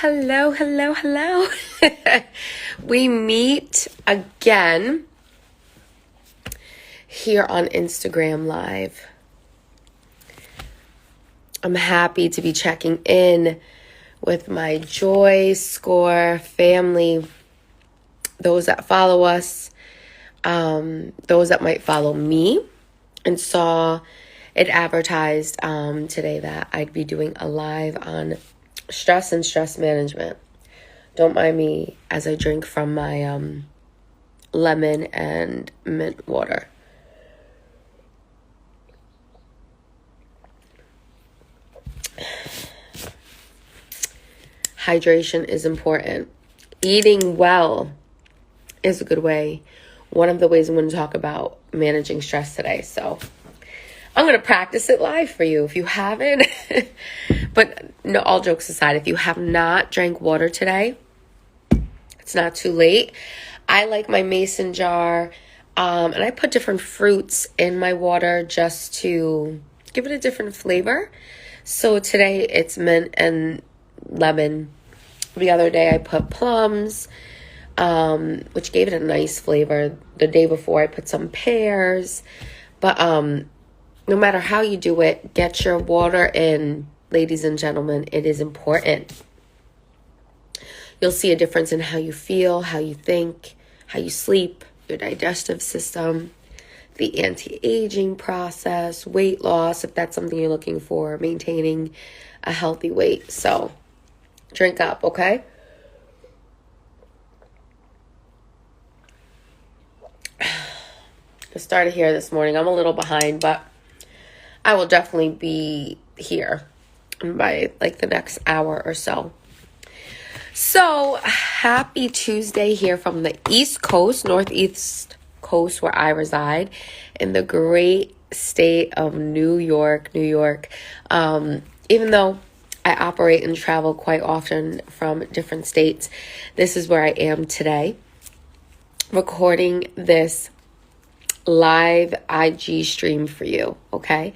Hello, hello, hello. We meet again here on Instagram Live. I'm happy to be checking in with my JoyScore family, those that follow us, those that might follow me, and saw it advertised today that I'd be doing a live on stress and stress management. Don't mind me as I drink from my lemon and mint water. Hydration is important. Eating well is a good way. One of the ways I'm going to talk about managing stress today. So I'm going to practice it live for you if you haven't. But no, all jokes aside, if you have not drank water today, it's not too late. I like my mason jar, and I put different fruits in my water just to give it a different flavor. So today it's mint and lemon. The other day I put plums, which gave it a nice flavor. The day before I put some pears. But no matter how you do it, get your water in, ladies and gentlemen. It is important. You'll see a difference in how you feel, how you think, how you sleep, your digestive system, the anti-aging process, weight loss, if that's something you're looking for, maintaining a healthy weight. So drink up, okay? I started here this morning. I'm a little behind, but I will definitely be here by like the next hour or so. So happy Tuesday here from the East Coast, Northeast Coast, where I reside in the great state of New York. Even though I operate and travel quite often from different states, this is where I am today, recording this live IG stream for you, okay?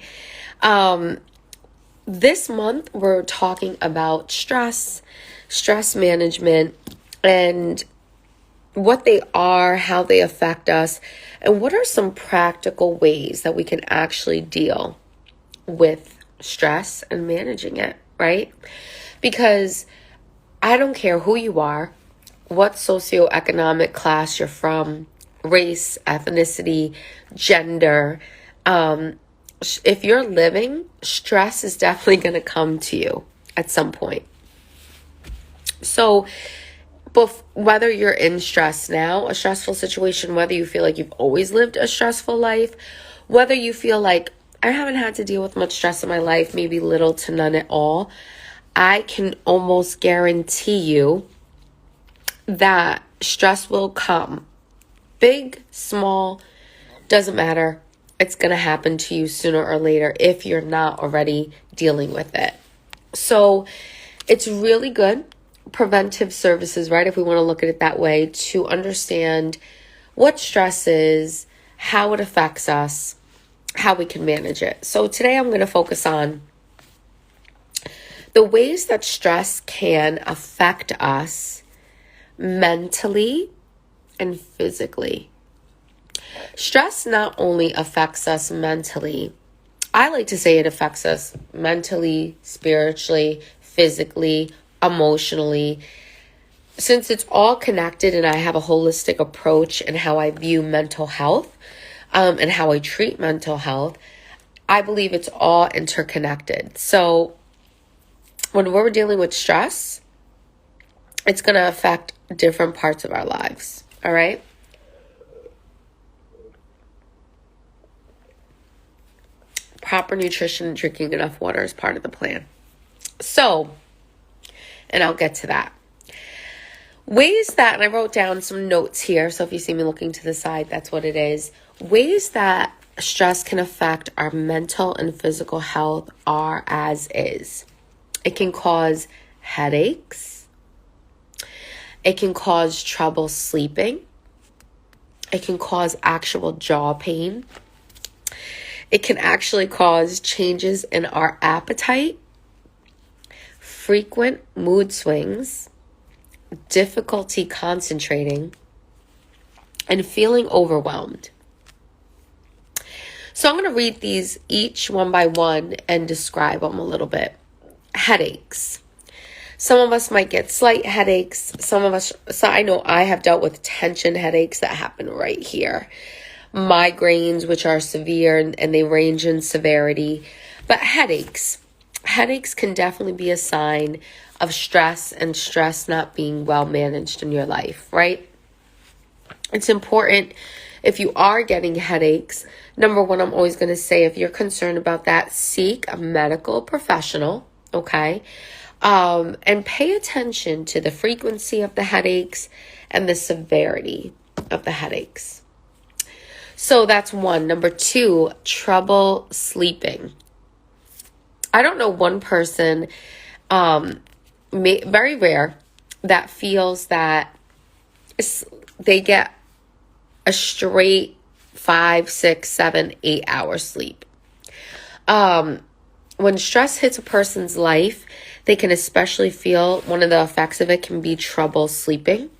This month we're talking about stress management, and what they are, how they affect us, and what are some practical ways that we can actually deal with stress and managing it, right? Because I don't care who you are, what socioeconomic class you're from, race, ethnicity, gender, if you're living, stress is definitely going to come to you at some point. So, whether you're in stress now, a stressful situation, whether you feel like you've always lived a stressful life, whether you feel like I haven't had to deal with much stress in my life, maybe little to none at all, I can almost guarantee you that stress will come. Big, small, doesn't matter. It's going to happen to you sooner or later if you're not already dealing with it. So it's really good. Preventive services, right? If we want to look at it that way, to understand what stress is, how it affects us, how we can manage it. So today I'm going to focus on the ways that stress can affect us mentally and physically. Stress not only affects us mentally, I like to say it affects us mentally, spiritually, physically, emotionally. Since it's all connected and I have a holistic approach in how I view mental health and how I treat mental health, I believe it's all interconnected. So when we're dealing with stress, it's going to affect different parts of our lives, all right? Proper nutrition and drinking enough water is part of the plan. So, and I'll get to that. Ways that, and I wrote down some notes here, so if you see me looking to the side, that's what it is. Ways that stress can affect our mental and physical health are as is. It can cause headaches. It can cause trouble sleeping. It can cause actual jaw pain. It can actually cause changes in our appetite, frequent mood swings, difficulty concentrating, and feeling overwhelmed. So I'm going to read these each one by one and describe them a little bit. Headaches. Some of us might get slight headaches. So I know I have dealt with tension headaches that happen right here. Migraines, which are severe and they range in severity. But headaches can definitely be a sign of stress and stress not being well managed in your life, right? It's important if you are getting headaches. Number one, I'm always going to say, if you're concerned about that, seek a medical professional, okay? And pay attention to the frequency of the headaches and the severity of the headaches. So that's one. Number two, trouble sleeping. I don't know one person, very rare, that feels that they get a straight 5, 6, 7, 8 hours sleep. When stress hits a person's life, they can especially feel one of the effects of it can be trouble sleeping,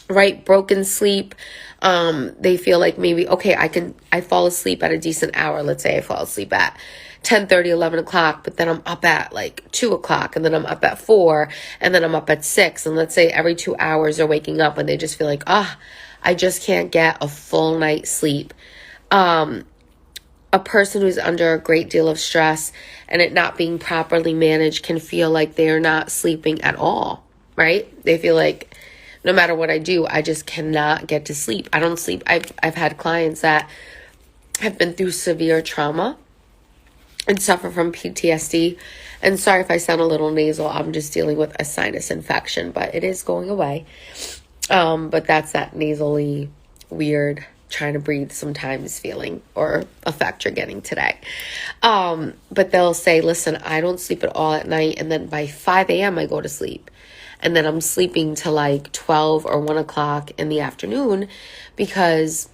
right? Broken sleep. They feel like maybe, okay, I fall asleep at a decent hour. Let's say I fall asleep at 10:30, 11 o'clock, but then I'm up at like 2 o'clock, and then I'm up at 4, and then I'm up at 6. And let's say every 2 hours they're waking up and they just feel like, I just can't get a full night's sleep. A person who's under a great deal of stress and it not being properly managed can feel like they're not sleeping at all, right? They feel like no matter what I do, I just cannot get to sleep. I don't sleep. I've had clients that have been through severe trauma and suffer from PTSD. And sorry if I sound a little nasal. I'm just dealing with a sinus infection, but it is going away. But that's that nasally, weird, trying to breathe sometimes feeling or effect you're getting today. But they'll say, listen, I don't sleep at all at night. And then by 5 a.m. I go to sleep. And then I'm sleeping till like 12 or 1 o'clock in the afternoon because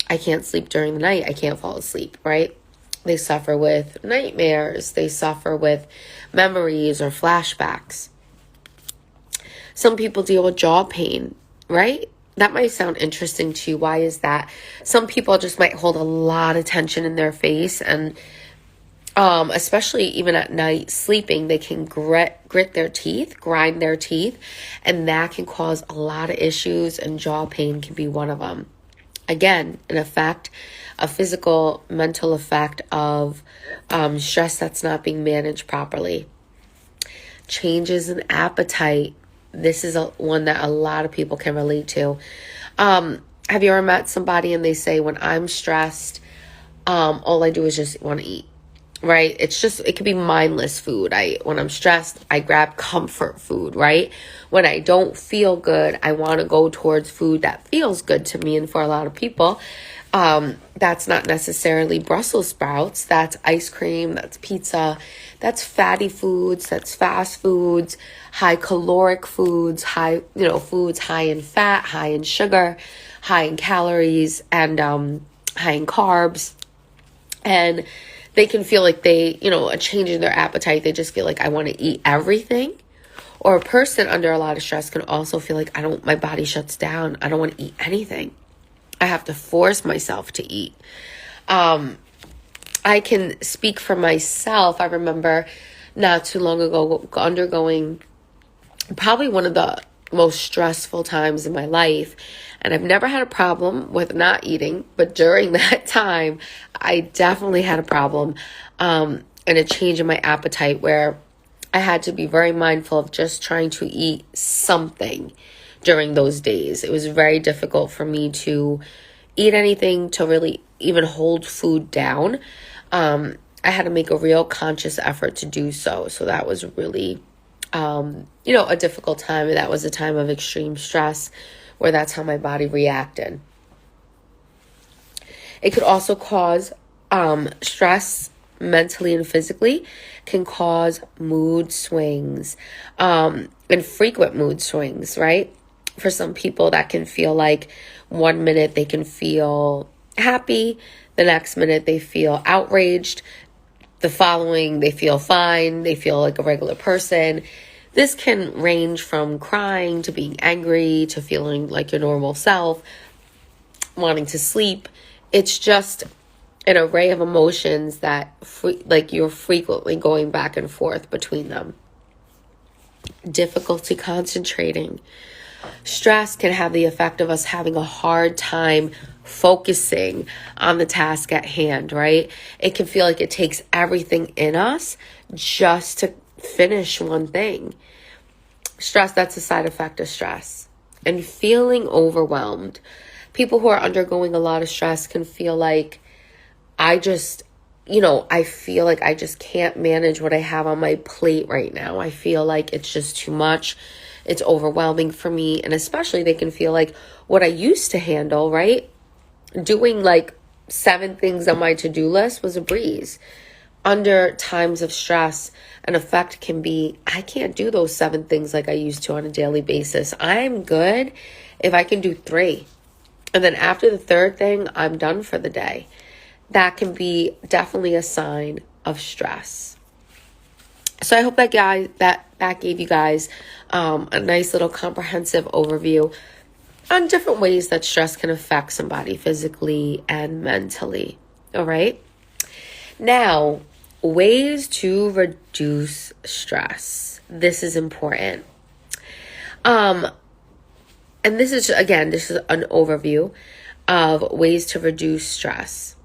I can't sleep during the night. I can't fall asleep, right? They suffer with nightmares. They suffer with memories or flashbacks. Some people deal with jaw pain, right? That might sound interesting to you. Why is that? Some people just might hold a lot of tension in their face, and especially even at night sleeping, they can grit their teeth, grind their teeth, and that can cause a lot of issues, and jaw pain can be one of them. Again, a physical, mental effect of stress that's not being managed properly. Changes in appetite. This is one that a lot of people can relate to. Have you ever met somebody and they say, when I'm stressed, all I do is just want to eat, right? It could be mindless food. When I'm stressed, I grab comfort food, right? When I don't feel good, I want to go towards food that feels good to me. And for a lot of people, that's not necessarily Brussels sprouts. That's ice cream. That's pizza. That's fatty foods. That's fast foods, high caloric foods, foods high in fat, high in sugar, high in calories, and high in carbs. And they can feel like a change in their appetite. They just feel like, I want to eat everything. Or a person under a lot of stress can also feel like, my body shuts down. I don't want to eat anything. I have to force myself to eat. I can speak for myself. I remember not too long ago undergoing probably one of the most stressful times in my life. And I've never had a problem with not eating, but during that time, I definitely had a problem and a change in my appetite where I had to be very mindful of just trying to eat something during those days. It was very difficult for me to eat anything, to really even hold food down. I had to make a real conscious effort to do so. So that was really, a difficult time. And that was a time of extreme stress where that's how my body reacted. It could also cause stress mentally and physically, can cause mood swings and frequent mood swings, right? For some people, that can feel like 1 minute they can feel happy, the next minute they feel outraged, the following, they feel fine, they feel like a regular person. This can range from crying to being angry to feeling like your normal self, wanting to sleep. It's just an array of emotions that you're frequently going back and forth between them. Difficulty concentrating. Stress can have the effect of us having a hard time focusing on the task at hand, right? It can feel like it takes everything in us just to finish one thing. Stress, that's a side effect of stress. And feeling overwhelmed. People who are undergoing a lot of stress can feel like, I feel like I just can't manage what I have on my plate right now. I feel like it's just too much. It's overwhelming for me. And especially they can feel like what I used to handle, right? Doing like 7 things on my to-do list was a breeze. Under times of stress, an effect can be, I can't do those 7 things like I used to on a daily basis. I'm good if I can do 3. And then after the 3rd thing, I'm done for the day. That can be definitely a sign of stress. So I hope that gave you guys a nice little comprehensive overview on different ways that stress can affect somebody physically and mentally. All right. Now, ways to reduce stress. This is important. And this is an overview of ways to reduce stress.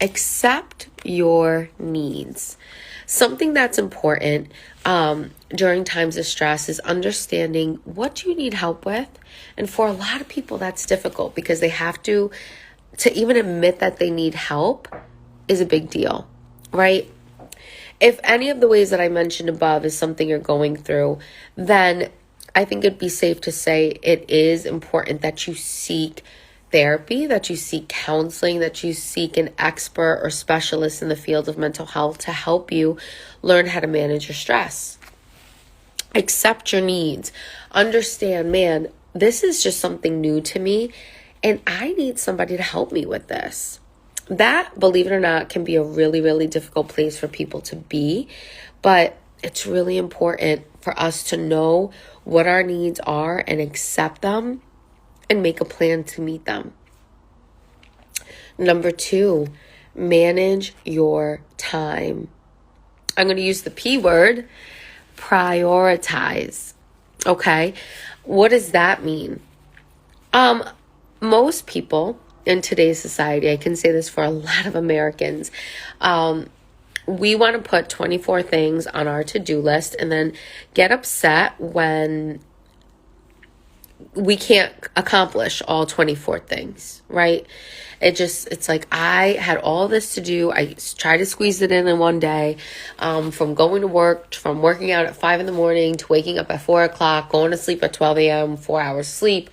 Accept your needs. Something that's important during times of stress is understanding what you need help with. And for a lot of people, that's difficult because they have to even admit that they need help is a big deal, right? If any of the ways that I mentioned above is something you're going through, then I think it'd be safe to say it is important that you seek therapy, that you seek counseling, that you seek an expert or specialist in the field of mental health to help you learn how to manage your stress. Accept your needs. Understand, man, this is just something new to me and I need somebody to help me with this. That, believe it or not, can be a really, really difficult place for people to be, but it's really important for us to know what our needs are and accept them and make a plan to meet them. Number 2, manage your time. I'm going to use the P word, prioritize. Okay? What does that mean? Most people in today's society, I can say this for a lot of Americans, we want to put 24 things on our to-do list and then get upset when we can't accomplish all 24 things, right? It's like I had all this to do. I try to squeeze it in one day, from going to work, from working out at 5 a.m. to waking up at 4 o'clock, going to sleep at 12 a.m., 4 hours sleep,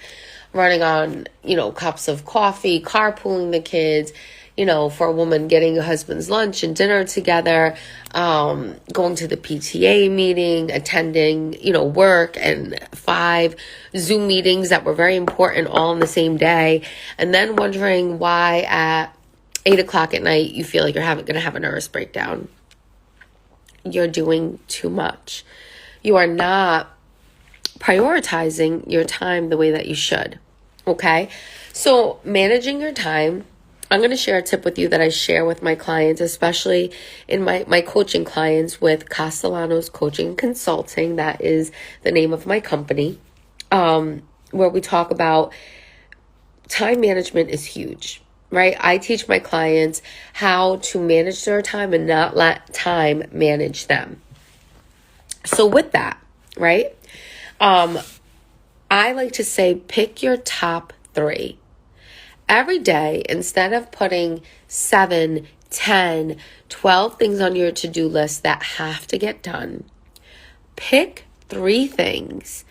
running on, cups of coffee, carpooling the kids, for a woman, getting a husband's lunch and dinner together, going to the PTA meeting, attending, work and 5 Zoom meetings that were very important all on the same day. And then wondering why at 8 o'clock at night, you feel like you're going to have a nervous breakdown. You're doing too much. You are not prioritizing your time the way that you should. Okay. So managing your time, I'm going to share a tip with you that I share with my clients, especially in my coaching clients with Castellanos Coaching and Consulting. That is the name of my company, where we talk about time management is huge, right? I teach my clients how to manage their time and not let time manage them. So with that, right, I like to say pick your top 3. Every day, instead of putting 7, 10, 12 things on your to-do list that have to get done, pick 3 things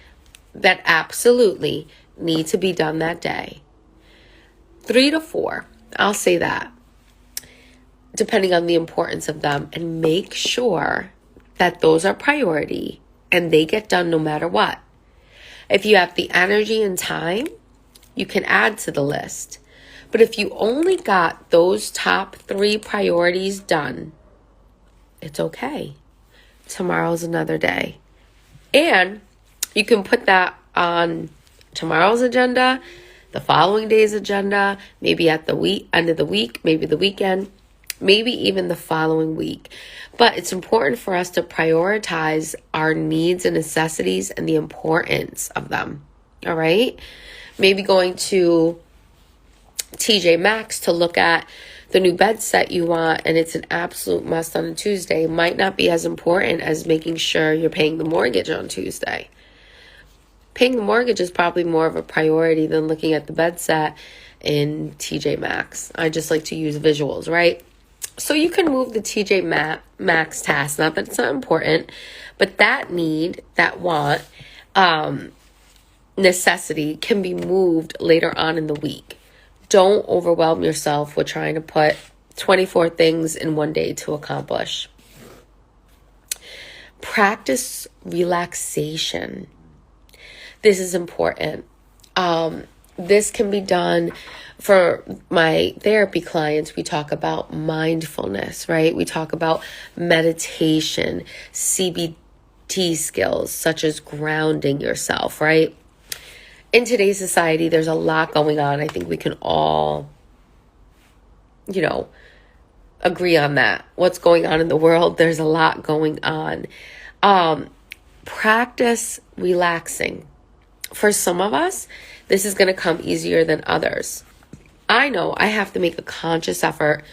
that absolutely need to be done that day. 3 to 4, I'll say that, depending on the importance of them, and make sure that those are priority and they get done no matter what. If you have the energy and time, you can add to the list. But if you only got those top 3 priorities done, It's okay. Tomorrow's another day. And you can put that on tomorrow's agenda, the following day's agenda, maybe at the end of the week, maybe the weekend, maybe even the following week. But it's important for us to prioritize our needs and necessities and the importance of them. All right? Maybe going to TJ Maxx to look at the new bed set you want, and it's an absolute must on a Tuesday, might not be as important as making sure you're paying the mortgage on Tuesday. Paying the mortgage is probably more of a priority than looking at the bed set in TJ Maxx. I just like to use visuals, right? So you can move the TJ Maxx task. Not that it's not important, but that need, that want, necessity can be moved later on in the week. Don't overwhelm yourself with trying to put 24 things in one day to accomplish. Practice relaxation. This is important. This can be done for my therapy clients. We talk about mindfulness, right? We talk about meditation, CBT skills, such as grounding yourself, right? In today's society, there's a lot going on. I think we can all, agree on that. What's going on in the world? There's a lot going on. Practice relaxing. For some of us, this is going to come easier than others. I know I have to make a conscious effort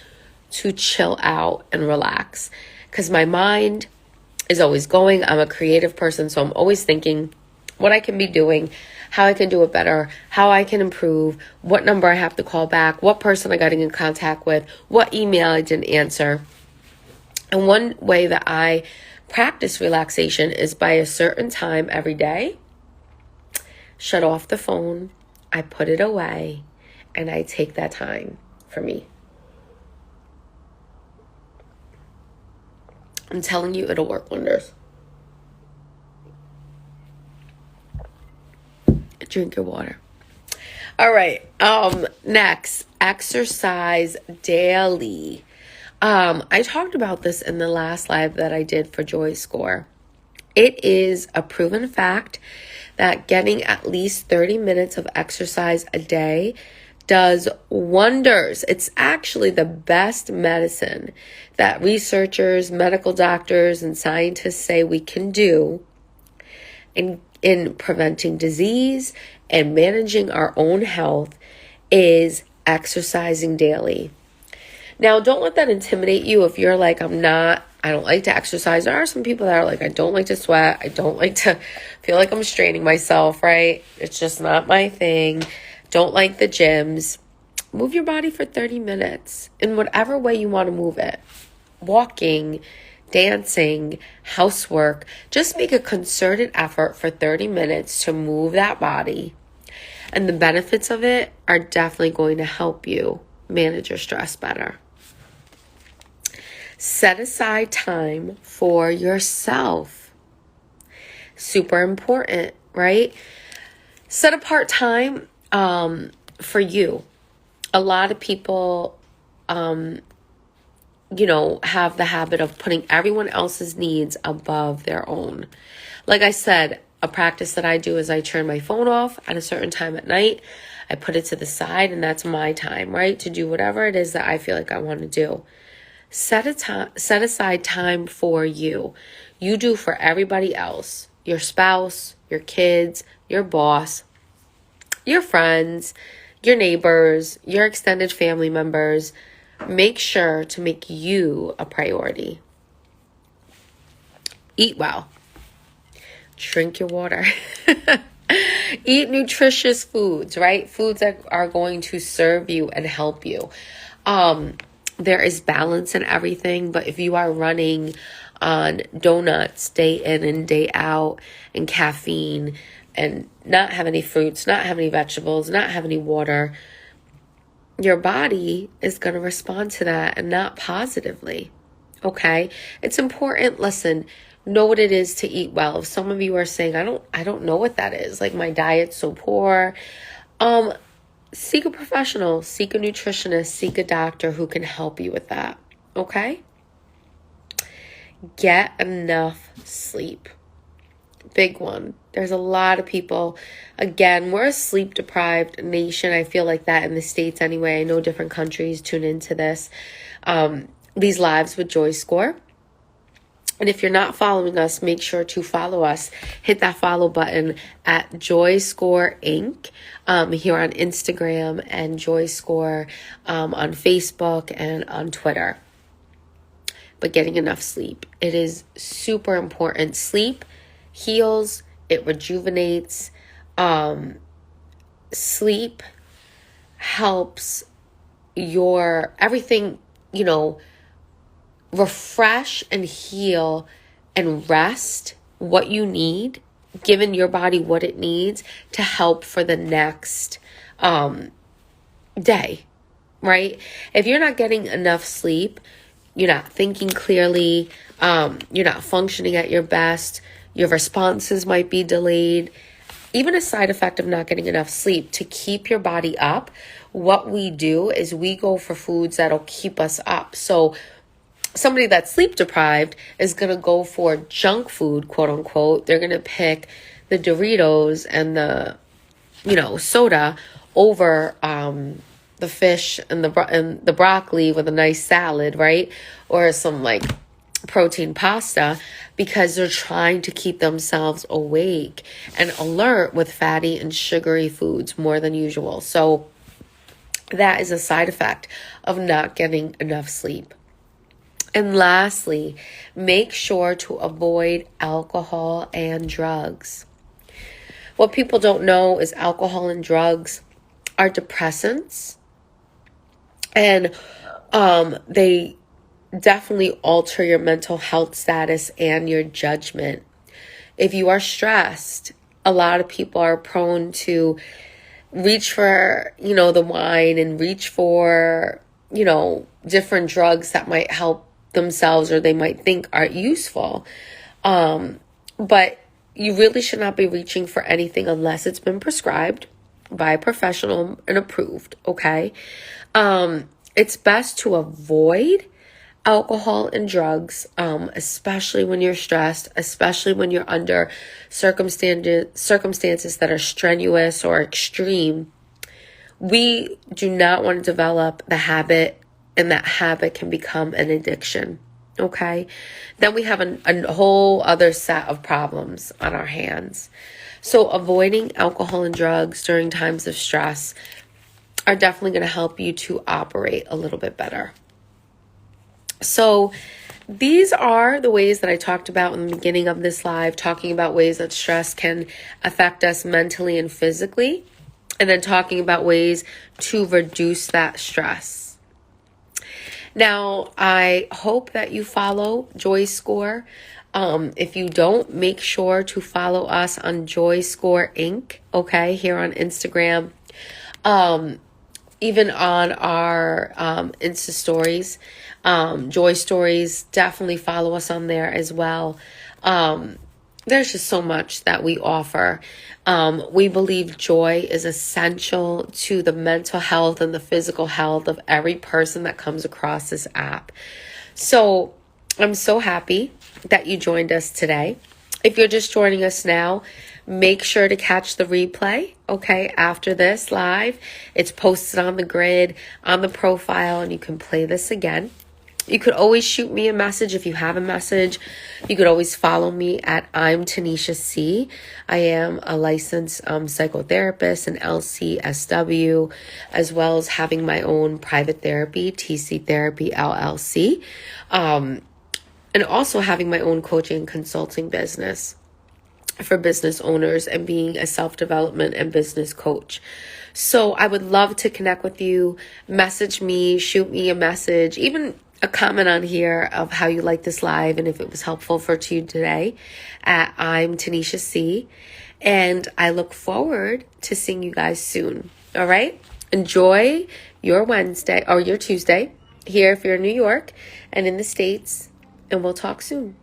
to chill out and relax because my mind is always going. I'm a creative person, so I'm always thinking what I can be doing, how I can do it better, how I can improve, what number I have to call back, what person I got in contact with, what email I didn't answer. And one way that I practice relaxation is by a certain time every day, shut off the phone, I put it away, and I take that time for me. I'm telling you, it'll work wonders. Drink your water. All right. Next, exercise daily. I talked about this in the last live that I did for JoyScore. It is a proven fact that getting at least 30 minutes of exercise a day does wonders. It's actually the best medicine that researchers, medical doctors, and scientists say we can do in preventing disease and managing our own health is exercising daily. Now, don't let that intimidate you if you're like, I don't like to exercise. There are some people that are like, I don't like to sweat. I don't like to feel like I'm straining myself, right? It's just not my thing. Don't like the gyms. Move your body for 30 minutes in whatever way you want to move it. Walking, dancing, housework. Just make a concerted effort for 30 minutes to move that body. And the benefits of it are definitely going to help you manage your stress better. Set aside time for yourself. Super important, right? Set apart time for you. A lot of people, have the habit of putting everyone else's needs above their own. Like I said, a practice that I do is I turn my phone off at a certain time at night. I put it to the side, and that's my time, right? To do whatever it is that I feel like I want to do. Set aside time for you. You do for everybody else. Your spouse, your kids, your boss, your friends, your neighbors, your extended family members. Make sure to make you a priority. Eat well. Drink your water. Eat nutritious foods, right? Foods that are going to serve you and help you. There is balance in everything, but if you are running on donuts day in and day out and caffeine and not have any fruits, not have any vegetables, not have any water, your body is going to respond to that and not positively. Okay? It's important. Listen, know what it is to eat well. If some of you are saying, I don't know what that is. Like, my diet's so poor. Seek a professional, seek a nutritionist, seek a doctor who can help you with that. Okay? Get enough sleep. Big one. There's a lot of people, again, we're a sleep deprived nation. I feel like that in the States anyway. I know different countries tune into these lives with JoyScore. And if you're not following us, make sure to follow us. Hit that follow button at JoyScore Inc. Here on Instagram, and JoyScore on Facebook and on Twitter. But getting enough sleep. It is super important. Sleep heals. It rejuvenates. Sleep helps your everything, refresh and heal and rest what you need, giving your body what it needs to help for the next day, right? If you're not getting enough sleep, you're not thinking clearly, you're not functioning at your best, your responses might be delayed. Even a side effect of not getting enough sleep, to keep your body up, what we do is we go for foods that'll keep us up. So somebody that's sleep deprived is going to go for junk food, quote unquote. They're going to pick the Doritos and the, soda over the fish and the broccoli with a nice salad, right? Or some protein pasta, because they're trying to keep themselves awake and alert with fatty and sugary foods more than usual. So that is a side effect of not getting enough sleep. And lastly, make sure to avoid alcohol and drugs. What people don't know is alcohol and drugs are depressants, and they definitely alter your mental health status and your judgment. If you are stressed, a lot of people are prone to reach for, the wine and reach for, different drugs that might help themselves or they might think are useful. But you really should not be reaching for anything unless it's been prescribed by a professional and approved, okay? It's best to avoid alcohol and drugs, especially when you're stressed, especially when you're under circumstances that are strenuous or extreme. We do not want to develop the habit, and that habit can become an addiction, okay? Then we have a whole other set of problems on our hands. So avoiding alcohol and drugs during times of stress are definitely going to help you to operate a little bit better. So these are the ways that I talked about in the beginning of this live, talking about ways that stress can affect us mentally and physically, and then talking about ways to reduce that stress. Now, I hope that you follow JoyScore. If you don't, make sure to follow us on JoyScore Inc., okay, here on Instagram. Even on our Insta stories, Joy Stories, definitely follow us on there as well. There's just so much that we offer. We believe joy is essential to the mental health and the physical health of every person that comes across this app. So I'm so happy that you joined us today. If you're just joining us now, make sure to catch the replay, okay, after this live. It's posted on the grid, on the profile, and you can play this again. You could always shoot me a message if you have a message. You could always follow me at I'm Tanisha C. I am a licensed psychotherapist and LCSW, as well as having my own private therapy, TC Therapy LLC, and also having my own coaching and consulting business for business owners and being a self-development and business coach. So I would love to connect with you. Message me, shoot me a message, even a comment on here of how you like this live and if it was helpful for you today at I'm Tanisha C. And I look forward to seeing you guys soon. All right? Enjoy your Wednesday or your Tuesday here if you're in New York and in the States, and we'll talk soon.